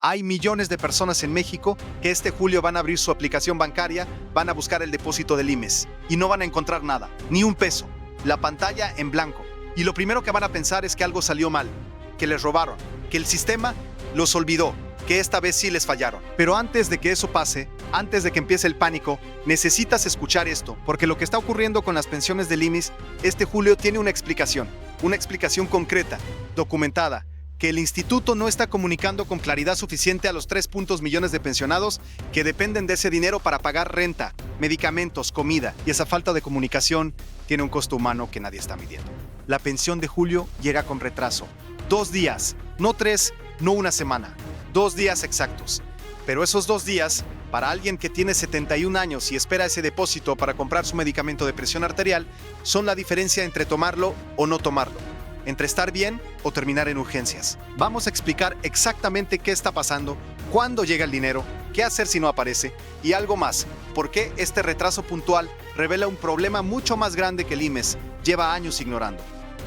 Hay millones de personas en México que este julio van a abrir su aplicación bancaria, van a buscar el depósito del IMSS y no van a encontrar nada, ni un peso, la pantalla en blanco. Y lo primero que van a pensar es que algo salió mal, que les robaron, que el sistema los olvidó, que esta vez sí les fallaron. Pero antes de que eso pase, antes de que empiece el pánico, necesitas escuchar esto, porque lo que está ocurriendo con las pensiones del IMSS este julio tiene una explicación concreta, documentada, que el instituto no está comunicando con claridad suficiente a los 3 millones de pensionados que dependen de ese dinero para pagar renta, medicamentos, comida, y esa falta de comunicación tiene un costo humano que nadie está midiendo. La pensión de julio llega con retraso. 2 días, no 3, no una semana, 2 días exactos. Pero esos 2 días, para alguien que tiene 71 años y espera ese depósito para comprar su medicamento de presión arterial, son la diferencia entre tomarlo o no tomarlo, entre estar bien o terminar en urgencias. Vamos a explicar exactamente qué está pasando, cuándo llega el dinero, qué hacer si no aparece y algo más, por qué este retraso puntual revela un problema mucho más grande que el IMSS lleva años ignorando.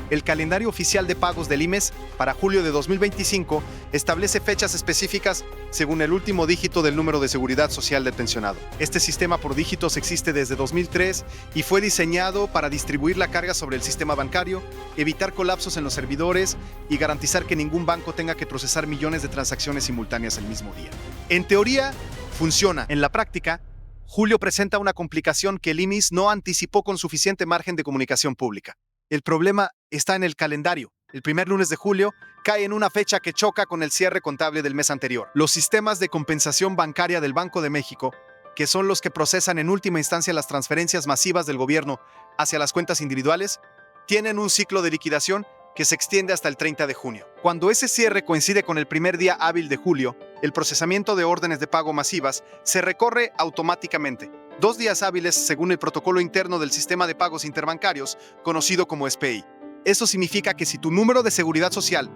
El calendario oficial de pagos del IMSS para julio de 2025 establece fechas específicas según el último dígito del número de seguridad social del pensionado. Este sistema por dígitos existe desde 2003 y fue diseñado para distribuir la carga sobre el sistema bancario, evitar colapsos en los servidores y garantizar que ningún banco tenga que procesar millones de transacciones simultáneas el mismo día. En teoría, funciona. En la práctica, julio presenta una complicación que el IMSS no anticipó con suficiente margen de comunicación pública. El problema está en el calendario. El primer lunes de julio cae en una fecha que choca con el cierre contable del mes anterior. Los sistemas de compensación bancaria del Banco de México, que son los que procesan en última instancia las transferencias masivas del gobierno hacia las cuentas individuales, tienen un ciclo de liquidación que se extiende hasta el 30 de junio. Cuando ese cierre coincide con el primer día hábil de julio, el procesamiento de órdenes de pago masivas se recorre automáticamente. 2 días hábiles según el protocolo interno del sistema de pagos interbancarios, conocido como SPI. Eso significa que si tu número de seguridad social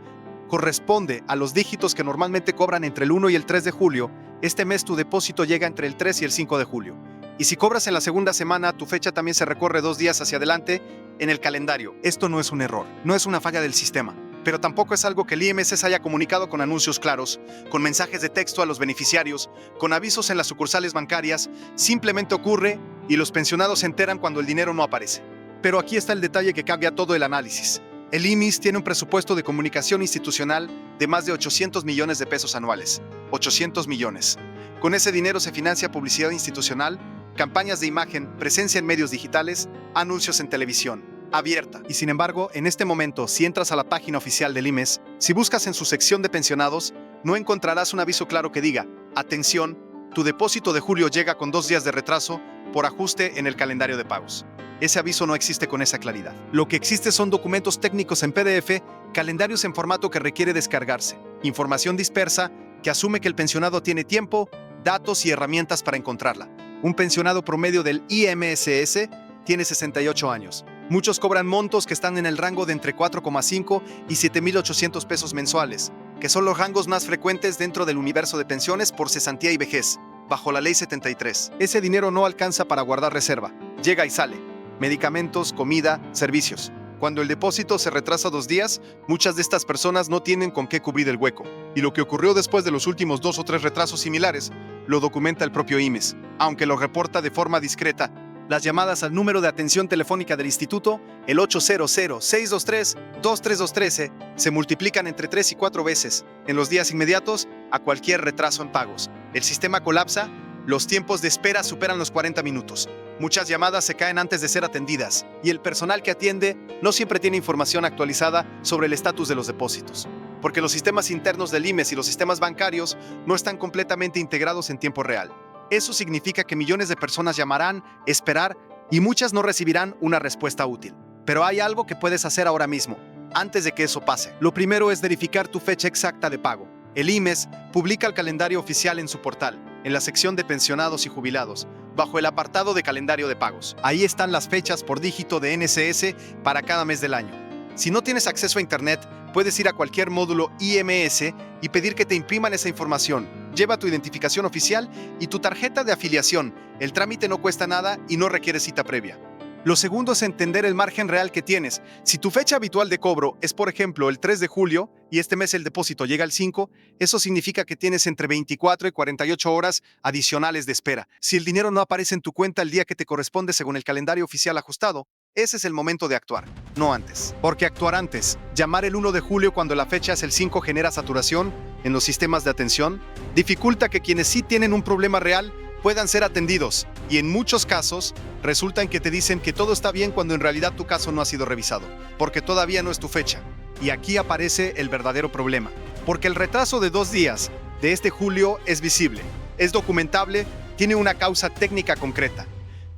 corresponde a los dígitos que normalmente cobran entre el 1 y el 3 de julio, este mes tu depósito llega entre el 3 y el 5 de julio. Y si cobras en la segunda semana, tu fecha también se recorre 2 días hacia adelante en el calendario. Esto no es un error, no es una falla del sistema, pero tampoco es algo que el IMSS haya comunicado con anuncios claros, con mensajes de texto a los beneficiarios, con avisos en las sucursales bancarias. Simplemente ocurre y los pensionados se enteran cuando el dinero no aparece. Pero aquí está el detalle que cambia todo el análisis. El IMSS tiene un presupuesto de comunicación institucional de más de 800 millones de pesos anuales. 800 millones. Con ese dinero se financia publicidad institucional, campañas de imagen, presencia en medios digitales, anuncios en televisión, abierta. Y sin embargo, en este momento, si entras a la página oficial del IMSS, si buscas en su sección de pensionados, no encontrarás un aviso claro que diga: atención, tu depósito de julio llega con 2 días de retraso por ajuste en el calendario de pagos. Ese aviso no existe con esa claridad. Lo que existe son documentos técnicos en PDF, calendarios en formato que requiere descargarse, información dispersa que asume que el pensionado tiene tiempo, datos y herramientas para encontrarla. Un pensionado promedio del IMSS tiene 68 años. Muchos cobran montos que están en el rango de entre 4,5 y 7,800 pesos mensuales, que son los rangos más frecuentes dentro del universo de pensiones por cesantía y vejez, bajo la Ley 73. Ese dinero no alcanza para guardar reserva, llega y sale. Medicamentos, comida, servicios. Cuando el depósito se retrasa 2 días, muchas de estas personas no tienen con qué cubrir el hueco. Y lo que ocurrió después de los últimos 2 o 3 retrasos similares, lo documenta el propio IMSS, aunque lo reporta de forma discreta. Las llamadas al número de atención telefónica del instituto, el 800-623-23213, se multiplican entre 3 y 4 veces en los días inmediatos a cualquier retraso en pagos. El sistema colapsa, los tiempos de espera superan los 40 minutos. Muchas llamadas se caen antes de ser atendidas y el personal que atiende no siempre tiene información actualizada sobre el estatus de los depósitos, porque los sistemas internos del IMSS y los sistemas bancarios no están completamente integrados en tiempo real. Eso significa que millones de personas llamarán, esperar y muchas no recibirán una respuesta útil. Pero hay algo que puedes hacer ahora mismo, antes de que eso pase. Lo primero es verificar tu fecha exacta de pago. El IMSS publica el calendario oficial en su portal, en la sección de pensionados y jubilados, bajo el apartado de calendario de pagos. Ahí están las fechas por dígito de NSS para cada mes del año. Si no tienes acceso a Internet, puedes ir a cualquier módulo IMS y pedir que te impriman esa información. Lleva tu identificación oficial y tu tarjeta de afiliación. El trámite no cuesta nada y no requiere cita previa. Lo segundo es entender el margen real que tienes. Si tu fecha habitual de cobro es, por ejemplo, el 3 de julio, y este mes el depósito llega al 5, eso significa que tienes entre 24 y 48 horas adicionales de espera. Si el dinero no aparece en tu cuenta el día que te corresponde según el calendario oficial ajustado, ese es el momento de actuar, no antes. Porque actuar antes, llamar el 1 de julio cuando la fecha es el 5 genera saturación en los sistemas de atención, dificulta que quienes sí tienen un problema real puedan ser atendidos, y en muchos casos resulta en que te dicen que todo está bien cuando en realidad tu caso no ha sido revisado, porque todavía no es tu fecha. Y aquí aparece el verdadero problema, porque el retraso de 2 días de este julio es visible, es documentable, tiene una causa técnica concreta.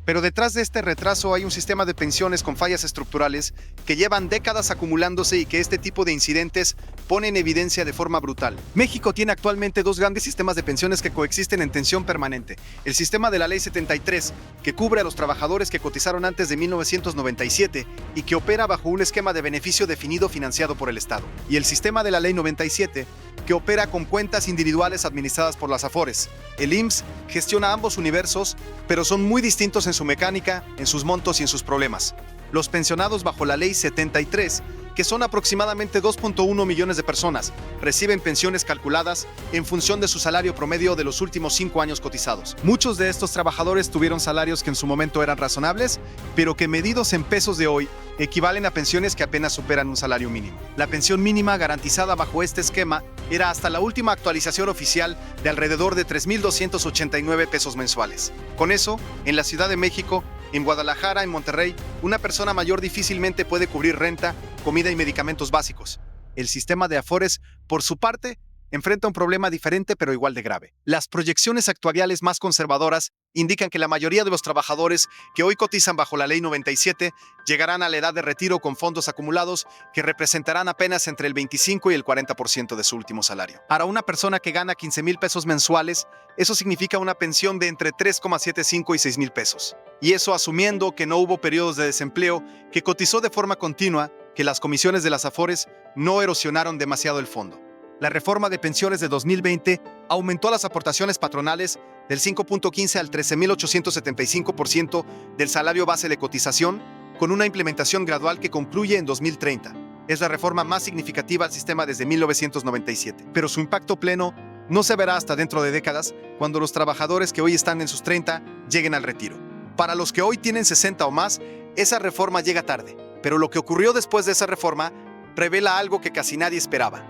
Pero detrás de este retraso hay un sistema de pensiones con fallas estructurales que llevan décadas acumulándose y que este tipo de incidentes pone en evidencia de forma brutal. México tiene actualmente 2 grandes sistemas de pensiones que coexisten en tensión permanente. El sistema de la Ley 73, que cubre a los trabajadores que cotizaron antes de 1997 y que opera bajo un esquema de beneficio definido financiado por el Estado. Y el sistema de la Ley 97, que opera con cuentas individuales administradas por las AFORES. El IMSS gestiona ambos universos, pero son muy distintos en su mecánica, en sus montos y en sus problemas. Los pensionados bajo la Ley 73, que son aproximadamente 2.1 millones de personas, reciben pensiones calculadas en función de su salario promedio de los últimos 5 años cotizados. Muchos de estos trabajadores tuvieron salarios que en su momento eran razonables, pero que medidos en pesos de hoy equivalen a pensiones que apenas superan un salario mínimo. La pensión mínima garantizada bajo este esquema era hasta la última actualización oficial de alrededor de 3.289 pesos mensuales. Con eso, en la Ciudad de México, en Guadalajara, en Monterrey, una persona mayor difícilmente puede cubrir renta, comida y medicamentos básicos. El sistema de AFORES, por su parte, enfrenta un problema diferente pero igual de grave. Las proyecciones actuariales más conservadoras indican que la mayoría de los trabajadores que hoy cotizan bajo la Ley 97 llegarán a la edad de retiro con fondos acumulados que representarán apenas entre el 25 y el 40% de su último salario. Para una persona que gana 15,000 pesos mensuales, eso significa una pensión de entre 3,75 y 6,000 pesos. Y eso asumiendo que no hubo periodos de desempleo, que cotizó de forma continua, que las comisiones de las AFORES no erosionaron demasiado el fondo. La reforma de pensiones de 2020 aumentó las aportaciones patronales del 5.15 al 13.875% del salario base de cotización, con una implementación gradual que concluye en 2030. Es la reforma más significativa al sistema desde 1997, pero su impacto pleno no se verá hasta dentro de décadas, cuando los trabajadores que hoy están en sus 30 lleguen al retiro. Para los que hoy tienen 60 o más, esa reforma llega tarde, pero lo que ocurrió después de esa reforma revela algo que casi nadie esperaba.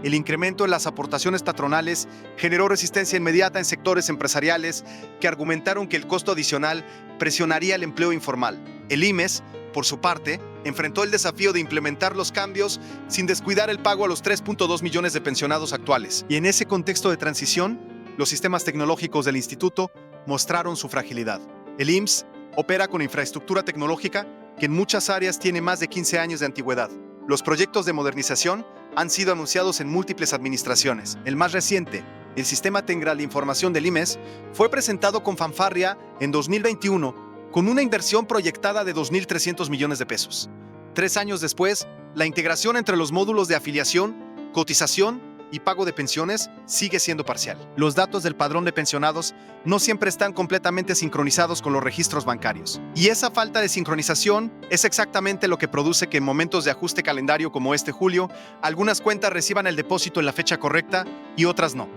El incremento en las aportaciones patronales generó resistencia inmediata en sectores empresariales que argumentaron que el costo adicional presionaría el empleo informal. El IMES, por su parte, enfrentó el desafío de implementar los cambios sin descuidar el pago a los 3.2 millones de pensionados actuales. Y en ese contexto de transición, los sistemas tecnológicos del instituto mostraron su fragilidad. El IMSS opera con infraestructura tecnológica que en muchas áreas tiene más de 15 años de antigüedad. Los proyectos de modernización han sido anunciados en múltiples administraciones. El más reciente, el Sistema Integral de Información del IMES, fue presentado con fanfarria en 2021 con una inversión proyectada de 2.300 millones de pesos. 3 años después, la integración entre los módulos de afiliación, cotización y pago de pensiones sigue siendo parcial. Los datos del padrón de pensionados no siempre están completamente sincronizados con los registros bancarios. Y esa falta de sincronización es exactamente lo que produce que en momentos de ajuste calendario como este julio, algunas cuentas reciban el depósito en la fecha correcta y otras no.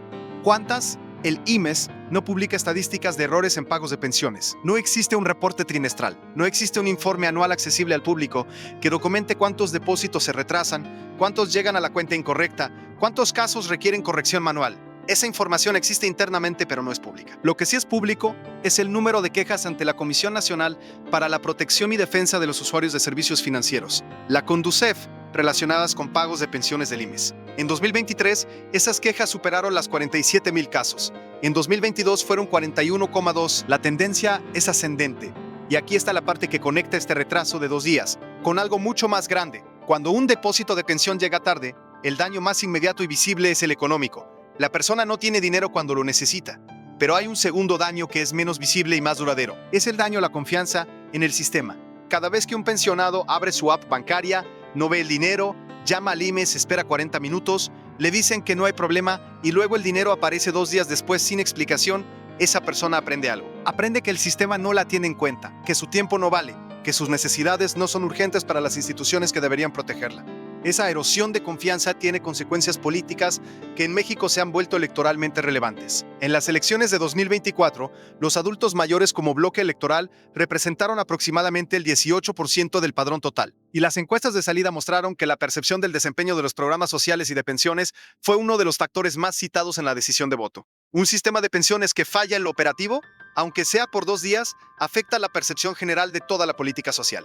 ¿Cuántas? El IMES no publica estadísticas de errores en pagos de pensiones. No existe un reporte trimestral. No existe un informe anual accesible al público que documente cuántos depósitos se retrasan, cuántos llegan a la cuenta incorrecta, cuántos casos requieren corrección manual. Esa información existe internamente, pero no es pública. Lo que sí es público es el número de quejas ante la Comisión Nacional para la Protección y Defensa de los Usuarios de Servicios Financieros, la CONDUCEF, relacionadas con pagos de pensiones del IMES. En 2023, esas quejas superaron las 47,000 casos. En 2022 fueron 41,2. La tendencia es ascendente. Y aquí está la parte que conecta este retraso de 2 días con algo mucho más grande. Cuando un depósito de pensión llega tarde, el daño más inmediato y visible es el económico. La persona no tiene dinero cuando lo necesita. Pero hay un segundo daño que es menos visible y más duradero. Es el daño a la confianza en el sistema. Cada vez que un pensionado abre su app bancaria, no ve el dinero, llama al IMES, espera 40 minutos, le dicen que no hay problema y luego el dinero aparece 2 días después sin explicación, esa persona aprende algo. Aprende que el sistema no la tiene en cuenta, que su tiempo no vale, que sus necesidades no son urgentes para las instituciones que deberían protegerla. Esa erosión de confianza tiene consecuencias políticas que en México se han vuelto electoralmente relevantes. En las elecciones de 2024, los adultos mayores como bloque electoral representaron aproximadamente el 18% del padrón total. Y las encuestas de salida mostraron que la percepción del desempeño de los programas sociales y de pensiones fue uno de los factores más citados en la decisión de voto. Un sistema de pensiones que falla en lo operativo, aunque sea por 2 días, afecta la percepción general de toda la política social.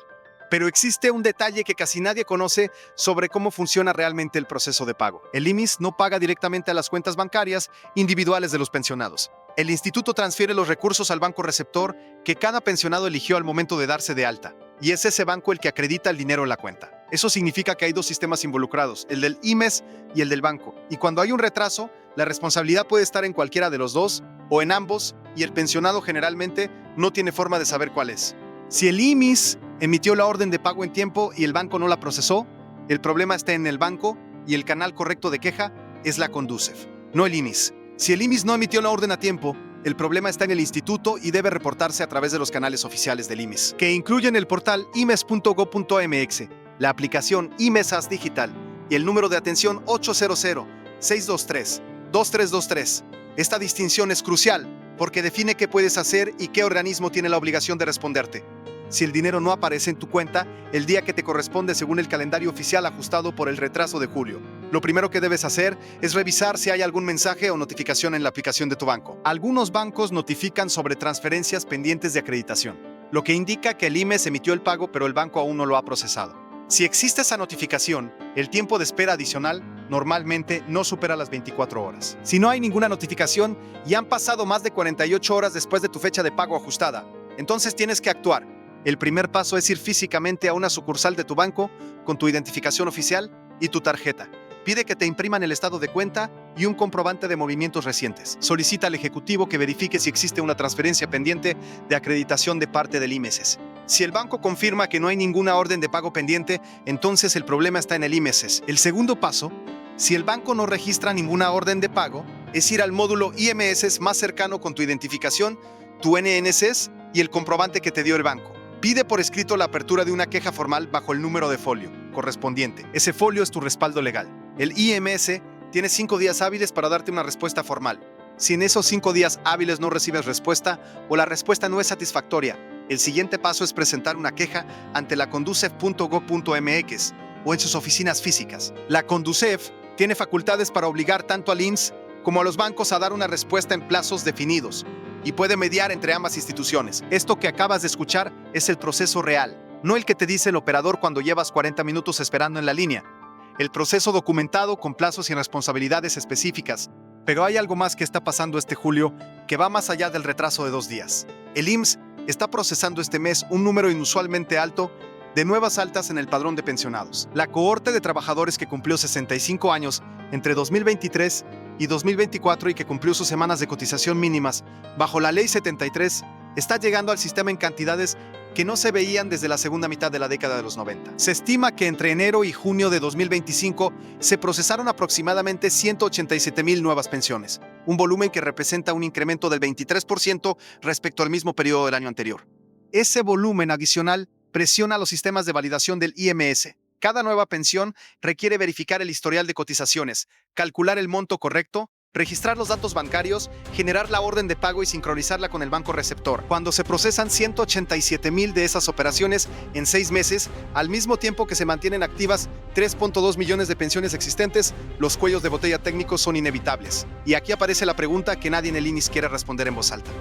Pero existe un detalle que casi nadie conoce sobre cómo funciona realmente el proceso de pago. El IMSS no paga directamente a las cuentas bancarias individuales de los pensionados. El instituto transfiere los recursos al banco receptor que cada pensionado eligió al momento de darse de alta, y es ese banco el que acredita el dinero en la cuenta. Eso significa que hay 2 sistemas involucrados, el del IMSS y el del banco, y cuando hay un retraso, la responsabilidad puede estar en cualquiera de los dos o en ambos, y el pensionado generalmente no tiene forma de saber cuál es. Si el IMSS emitió la orden de pago en tiempo y el banco no la procesó, el problema está en el banco y el canal correcto de queja es la Conducef, no el IMSS. Si el IMSS no emitió la orden a tiempo, el problema está en el instituto y debe reportarse a través de los canales oficiales del IMSS, que incluyen el portal imes.go.mx, la aplicación IMESAS Digital y el número de atención 800-623-2323. Esta distinción es crucial porque define qué puedes hacer y qué organismo tiene la obligación de responderte. Si el dinero no aparece en tu cuenta el día que te corresponde según el calendario oficial ajustado por el retraso de julio, lo primero que debes hacer es revisar si hay algún mensaje o notificación en la aplicación de tu banco. Algunos bancos notifican sobre transferencias pendientes de acreditación, lo que indica que el IMSS emitió el pago pero el banco aún no lo ha procesado. Si existe esa notificación, el tiempo de espera adicional normalmente no supera las 24 horas. Si no hay ninguna notificación y han pasado más de 48 horas después de tu fecha de pago ajustada, entonces tienes que actuar. El primer paso es ir físicamente a una sucursal de tu banco con tu identificación oficial y tu tarjeta. Pide que te impriman el estado de cuenta y un comprobante de movimientos recientes. Solicita al ejecutivo que verifique si existe una transferencia pendiente de acreditación de parte del IMSS. Si el banco confirma que no hay ninguna orden de pago pendiente, entonces el problema está en el IMSS. El segundo paso, si el banco no registra ninguna orden de pago, es ir al módulo IMSS más cercano con tu identificación, tu NNSS y el comprobante que te dio el banco. Pide por escrito la apertura de una queja formal bajo el número de folio correspondiente. Ese folio es tu respaldo legal. El IMS tiene 5 días hábiles para darte una respuesta formal. Si en esos 5 días hábiles no recibes respuesta o la respuesta no es satisfactoria, el siguiente paso es presentar una queja ante la conducef.go.mx o en sus oficinas físicas. La Conducef tiene facultades para obligar tanto al IMSS como a los bancos a dar una respuesta en plazos definidos y puede mediar entre ambas instituciones. Esto que acabas de escuchar es el proceso real, no el que te dice el operador cuando llevas 40 minutos esperando en la línea. El proceso documentado con plazos y responsabilidades específicas. Pero hay algo más que está pasando este julio que va más allá del retraso de 2 días. El IMSS está procesando este mes un número inusualmente alto de nuevas altas en el padrón de pensionados. La cohorte de trabajadores que cumplió 65 años entre 2023 y 2024 y que cumplió sus semanas de cotización mínimas bajo la Ley 73 está llegando al sistema en cantidades que no se veían desde la segunda mitad de la década de los 90. Se estima que entre enero y junio de 2025 se procesaron aproximadamente 187,000 nuevas pensiones, un volumen que representa un incremento del 23% respecto al mismo periodo del año anterior. Ese volumen adicional presiona los sistemas de validación del IMS. Cada nueva pensión requiere verificar el historial de cotizaciones, calcular el monto correcto, registrar los datos bancarios, generar la orden de pago y sincronizarla con el banco receptor. Cuando se procesan 187,000 de esas operaciones en 6 meses, al mismo tiempo que se mantienen activas 3.2 millones de pensiones existentes, los cuellos de botella técnicos son inevitables. Y aquí aparece la pregunta que nadie en el INSS quiere responder en voz alta.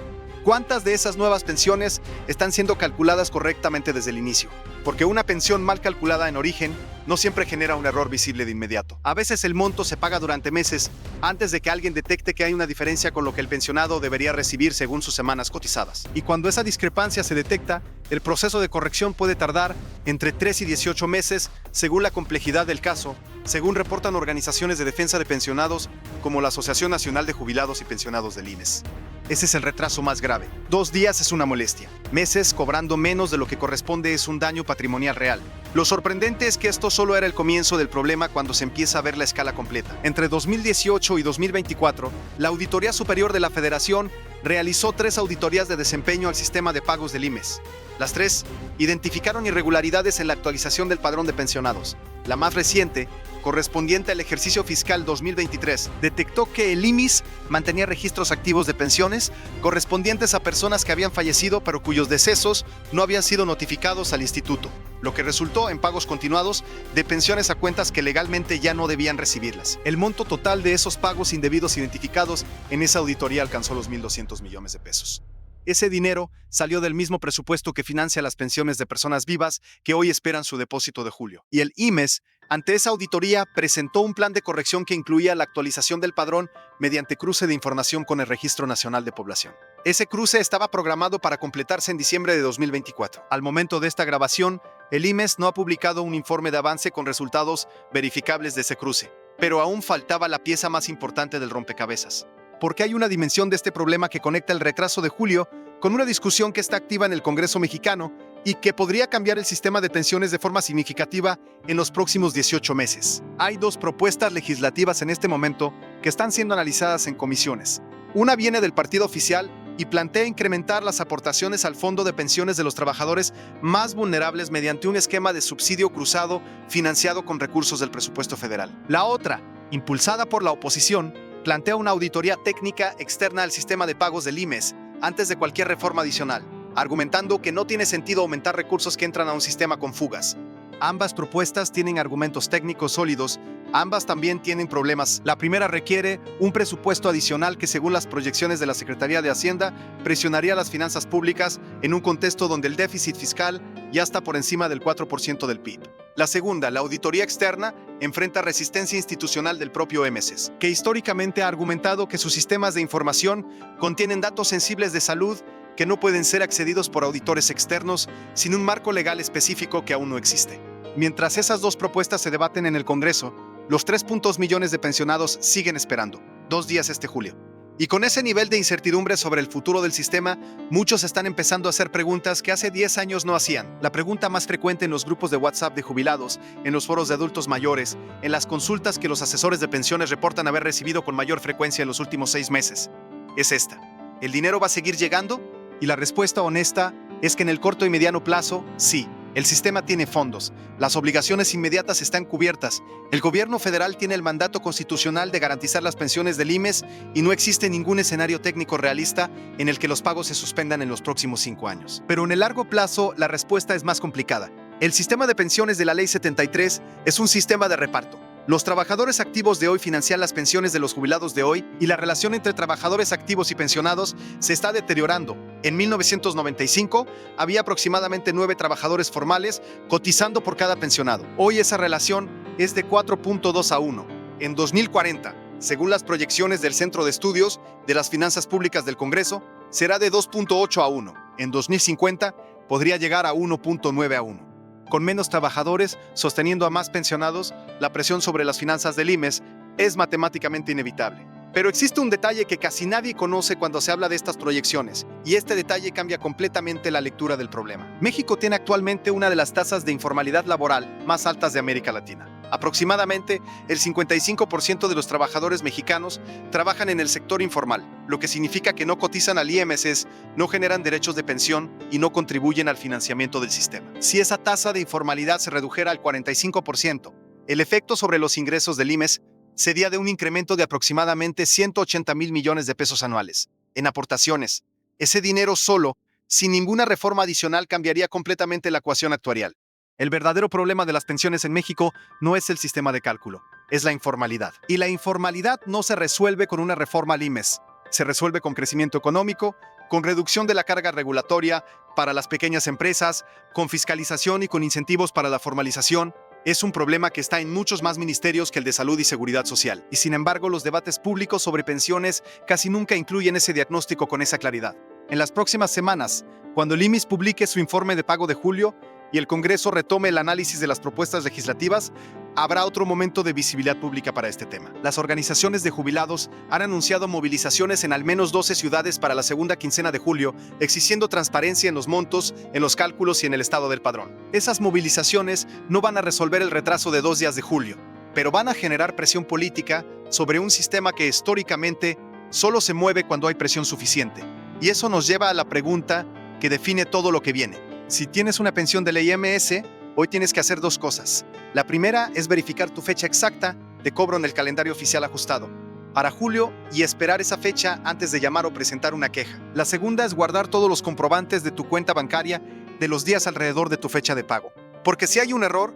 ¿Cuántas de esas nuevas pensiones están siendo calculadas correctamente desde el inicio? Porque una pensión mal calculada en origen no siempre genera un error visible de inmediato. A veces el monto se paga durante meses antes de que alguien detecte que hay una diferencia con lo que el pensionado debería recibir según sus semanas cotizadas. Y cuando esa discrepancia se detecta, el proceso de corrección puede tardar entre 3 y 18 meses según la complejidad del caso, según reportan organizaciones de defensa de pensionados como la Asociación Nacional de Jubilados y Pensionados del IMSS. Ese es el retraso más grave. 2 días es una molestia. Meses cobrando menos de lo que corresponde es un daño patrimonial real. Lo sorprendente es que esto solo era el comienzo del problema cuando se empieza a ver la escala completa. Entre 2018 y 2024, la Auditoría Superior de la Federación realizó 3 auditorías de desempeño al sistema de pagos del IMSS. Las 3 identificaron irregularidades en la actualización del padrón de pensionados. La más reciente, correspondiente al ejercicio fiscal 2023, detectó que el IMSS mantenía registros activos de pensiones correspondientes a personas que habían fallecido pero cuyos decesos no habían sido notificados al instituto, lo que resultó en pagos continuados de pensiones a cuentas que legalmente ya no debían recibirlas. El monto total de esos pagos indebidos identificados en esa auditoría alcanzó los 1.200 millones de pesos. Ese dinero salió del mismo presupuesto que financia las pensiones de personas vivas que hoy esperan su depósito de julio. Y el IMSS, ante esa auditoría, presentó un plan de corrección que incluía la actualización del padrón mediante cruce de información con el Registro Nacional de Población. Ese cruce estaba programado para completarse en diciembre de 2024. Al momento de esta grabación, el IMSS no ha publicado un informe de avance con resultados verificables de ese cruce, pero aún faltaba la pieza más importante del rompecabezas. Porque hay una dimensión de este problema que conecta el retraso de julio con una discusión que está activa en el Congreso mexicano y que podría cambiar el sistema de pensiones de forma significativa en los próximos 18 meses. Hay dos propuestas legislativas en este momento que están siendo analizadas en comisiones. Una viene del partido oficial y plantea incrementar las aportaciones al Fondo de Pensiones de los trabajadores más vulnerables mediante un esquema de subsidio cruzado financiado con recursos del presupuesto federal. La otra, impulsada por la oposición, plantea una auditoría técnica externa al sistema de pagos del IMSS antes de cualquier reforma adicional, argumentando que no tiene sentido aumentar recursos que entran a un sistema con fugas. Ambas propuestas tienen argumentos técnicos sólidos, ambas también tienen problemas. La primera requiere un presupuesto adicional que, según las proyecciones de la Secretaría de Hacienda, presionaría las finanzas públicas en un contexto donde el déficit fiscal ya está por encima del 4% del PIB. La segunda, la auditoría externa, enfrenta resistencia institucional del propio IMSS, que históricamente ha argumentado que sus sistemas de información contienen datos sensibles de salud que no pueden ser accedidos por auditores externos sin un marco legal específico que aún no existe. Mientras esas dos propuestas se debaten en el Congreso, los 3 millones de pensionados siguen esperando, 2 días este julio. Y con ese nivel de incertidumbre sobre el futuro del sistema, muchos están empezando a hacer preguntas que hace 10 años no hacían. La pregunta más frecuente en los grupos de WhatsApp de jubilados, en los foros de adultos mayores, en las consultas que los asesores de pensiones reportan haber recibido con mayor frecuencia en los últimos 6 meses, es esta: ¿el dinero va a seguir llegando? Y la respuesta honesta es que en el corto y mediano plazo, sí. El sistema tiene fondos, las obligaciones inmediatas están cubiertas, el gobierno federal tiene el mandato constitucional de garantizar las pensiones del IMSS y no existe ningún escenario técnico realista en el que los pagos se suspendan en los próximos 5 años. Pero en el largo plazo, la respuesta es más complicada. El sistema de pensiones de la Ley 73 es un sistema de reparto. Los trabajadores activos de hoy financian las pensiones de los jubilados de hoy y la relación entre trabajadores activos y pensionados se está deteriorando. En 1995 había aproximadamente 9 trabajadores formales cotizando por cada pensionado. Hoy esa relación es de 4.2 a 1. En 2040, según las proyecciones del Centro de Estudios de las Finanzas Públicas del Congreso, será de 2.8 a 1. En 2050 podría llegar a 1.9 a 1. Con menos trabajadores sosteniendo a más pensionados, la presión sobre las finanzas del IMSS es matemáticamente inevitable. Pero existe un detalle que casi nadie conoce cuando se habla de estas proyecciones, y este detalle cambia completamente la lectura del problema. México tiene actualmente una de las tasas de informalidad laboral más altas de América Latina. Aproximadamente el 55% de los trabajadores mexicanos trabajan en el sector informal, lo que significa que no cotizan al IMSS, no generan derechos de pensión y no contribuyen al financiamiento del sistema. Si esa tasa de informalidad se redujera al 45%, el efecto sobre los ingresos del IMSS sería de un incremento de aproximadamente 180,000 millones de pesos anuales en aportaciones. Ese dinero solo, sin ninguna reforma adicional, cambiaría completamente la ecuación actuarial. El verdadero problema de las pensiones en México no es el sistema de cálculo, es la informalidad. Y la informalidad no se resuelve con una reforma al IMSS. Se resuelve con crecimiento económico, con reducción de la carga regulatoria para las pequeñas empresas, con fiscalización y con incentivos para la formalización. Es un problema que está en muchos más ministerios que el de Salud y Seguridad Social. Y sin embargo, los debates públicos sobre pensiones casi nunca incluyen ese diagnóstico con esa claridad. En las próximas semanas, cuando el IMSS publique su informe de pago de julio y el Congreso retome el análisis de las propuestas legislativas, habrá otro momento de visibilidad pública para este tema. Las organizaciones de jubilados han anunciado movilizaciones en al menos 12 ciudades para la segunda quincena de julio, exigiendo transparencia en los montos, en los cálculos y en el estado del padrón. Esas movilizaciones no van a resolver el retraso de 2 días de julio, pero van a generar presión política sobre un sistema que históricamente solo se mueve cuando hay presión suficiente. Y eso nos lleva a la pregunta que define todo lo que viene. Si tienes una pensión de ley IMSS, Hoy tienes que hacer dos cosas. La primera es verificar tu fecha exacta de cobro en el calendario oficial ajustado para julio y esperar esa fecha antes de llamar o presentar una queja. La segunda es guardar todos los comprobantes de tu cuenta bancaria de los días alrededor de tu fecha de pago. Porque si hay un error,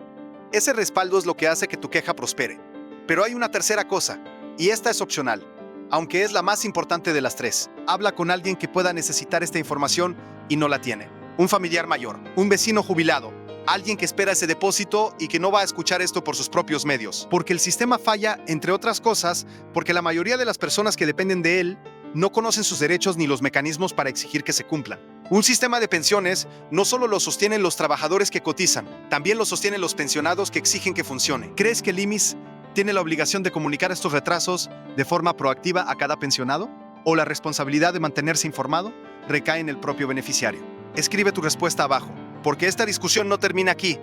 ese respaldo es lo que hace que tu queja prospere. Pero hay una tercera cosa, y esta es opcional, aunque es la más importante de las tres. Habla con alguien que pueda necesitar esta información y no la tiene. Un familiar mayor, un vecino jubilado, alguien que espera ese depósito y que no va a escuchar esto por sus propios medios. Porque el sistema falla, entre otras cosas, porque la mayoría de las personas que dependen de él no conocen sus derechos ni los mecanismos para exigir que se cumplan. Un sistema de pensiones no solo lo sostienen los trabajadores que cotizan, también lo sostienen los pensionados que exigen que funcione. ¿Crees que el IMSS tiene la obligación de comunicar estos retrasos de forma proactiva a cada pensionado? ¿O la responsabilidad de mantenerse informado recae en el propio beneficiario? Escribe tu respuesta abajo, porque esta discusión no termina aquí.